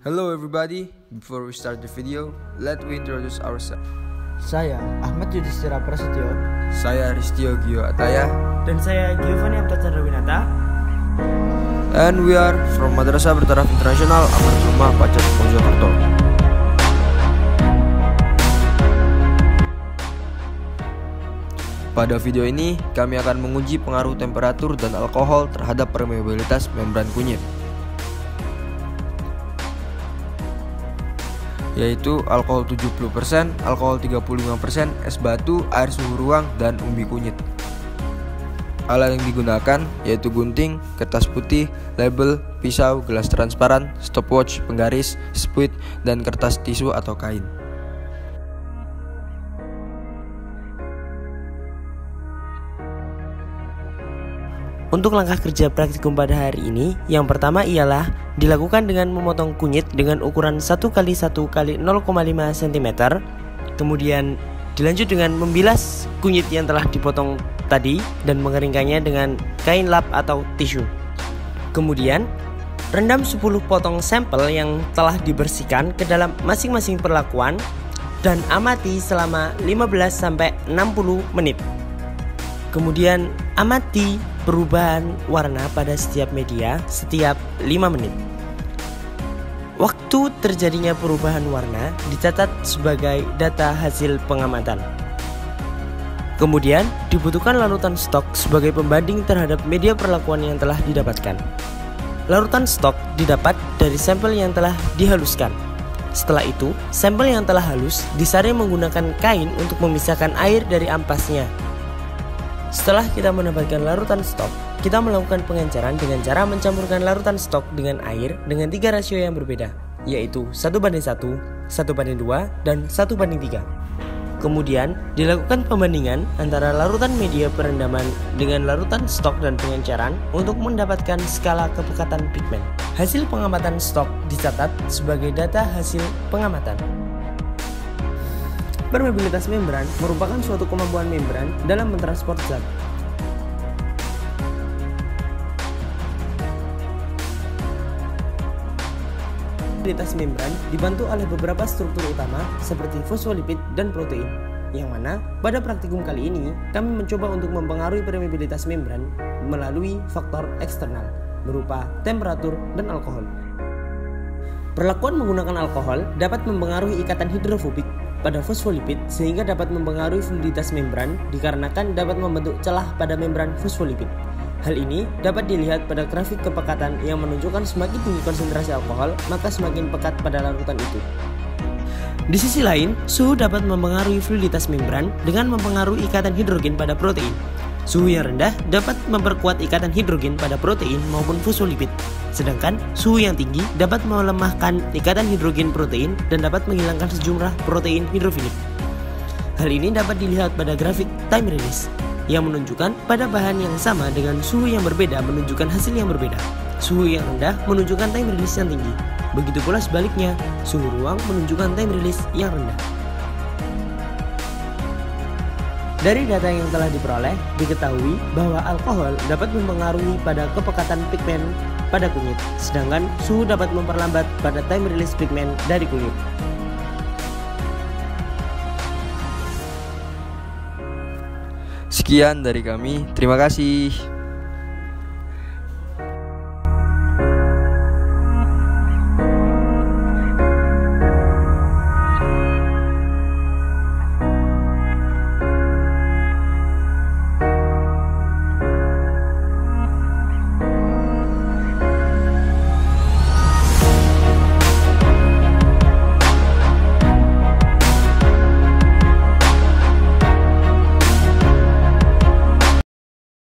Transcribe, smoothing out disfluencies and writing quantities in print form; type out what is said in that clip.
Hello everybody, before we start the video, let me introduce ourselves. Saya Ahmad Yudhistira Prasetyo. Saya Ristio Gio Ataya. Dan saya Giovanni Abda Chandrawinata. And we are from Madrasah Bertaraf Internasional Amanatullah Pacet Mojokerto. Pada video ini, kami akan menguji pengaruh temperatur dan alkohol terhadap permeabilitas membran kunyit, yaitu alkohol 70%, alkohol 35%, es batu, air suhu ruang, dan umbi kunyit. Alat yang digunakan yaitu gunting, kertas putih, label, pisau, gelas transparan, stopwatch, penggaris, spuit, dan kertas tisu atau kain. Untuk langkah kerja praktikum pada hari ini, yang pertama ialah dilakukan dengan memotong kunyit dengan ukuran 1x1 x 0,5 cm. Kemudian dilanjut dengan membilas kunyit yang telah dipotong tadi dan mengeringkannya dengan kain lap atau tisu. Kemudian rendam 10 potong sampel yang telah dibersihkan ke dalam masing-masing perlakuan dan amati selama 15-60 menit. Kemudian amati perubahan warna pada setiap media setiap 5 menit. Waktu terjadinya perubahan warna dicatat sebagai data hasil pengamatan. Kemudian dibutuhkan larutan stok sebagai pembanding terhadap media perlakuan yang telah didapatkan. Larutan stok didapat dari sampel yang telah dihaluskan. Setelah itu, sampel yang telah halus disaring menggunakan kain untuk memisahkan air dari ampasnya. Setelah kita mendapatkan larutan stok, kita melakukan pengenceran dengan cara mencampurkan larutan stok dengan air dengan 3 rasio yang berbeda, yaitu 1:1, 1:2, dan 1:3. Kemudian dilakukan pembandingan antara larutan media perendaman dengan larutan stok dan pengenceran untuk mendapatkan skala kepekatan pigmen. Hasil pengamatan stok dicatat sebagai data hasil pengamatan. Permeabilitas membran merupakan suatu kemampuan membran dalam mentransport zat. Permeabilitas membran dibantu oleh beberapa struktur utama seperti fosfolipid dan protein, yang mana pada praktikum kali ini kami mencoba untuk mempengaruhi permeabilitas membran melalui faktor eksternal berupa temperatur dan alkohol. Perlakuan menggunakan alkohol dapat mempengaruhi ikatan hidrofobik pada fosfolipid sehingga dapat mempengaruhi fluiditas membran dikarenakan dapat membentuk celah pada membran fosfolipid. Hal ini dapat dilihat pada grafik kepekatan yang menunjukkan semakin tinggi konsentrasi alkohol, maka semakin pekat pada larutan itu. Di sisi lain, suhu dapat mempengaruhi fluiditas membran dengan mempengaruhi ikatan hidrogen pada protein. Suhu yang rendah dapat memperkuat ikatan hidrogen pada protein maupun fosfolipid, sedangkan suhu yang tinggi dapat melemahkan ikatan hidrogen protein dan dapat menghilangkan sejumlah protein hidrofilik. Hal ini dapat dilihat pada grafik time release yang menunjukkan pada bahan yang sama dengan suhu yang berbeda menunjukkan hasil yang berbeda. Suhu yang rendah menunjukkan time release yang tinggi. Begitu pula sebaliknya, suhu ruang menunjukkan time release yang rendah. Dari data yang telah diperoleh, diketahui bahwa alkohol dapat mempengaruhi pada kepekatan pigmen pada kunyit, sedangkan suhu dapat memperlambat pada time release pigmen dari kunyit. Sekian dari kami, terima kasih.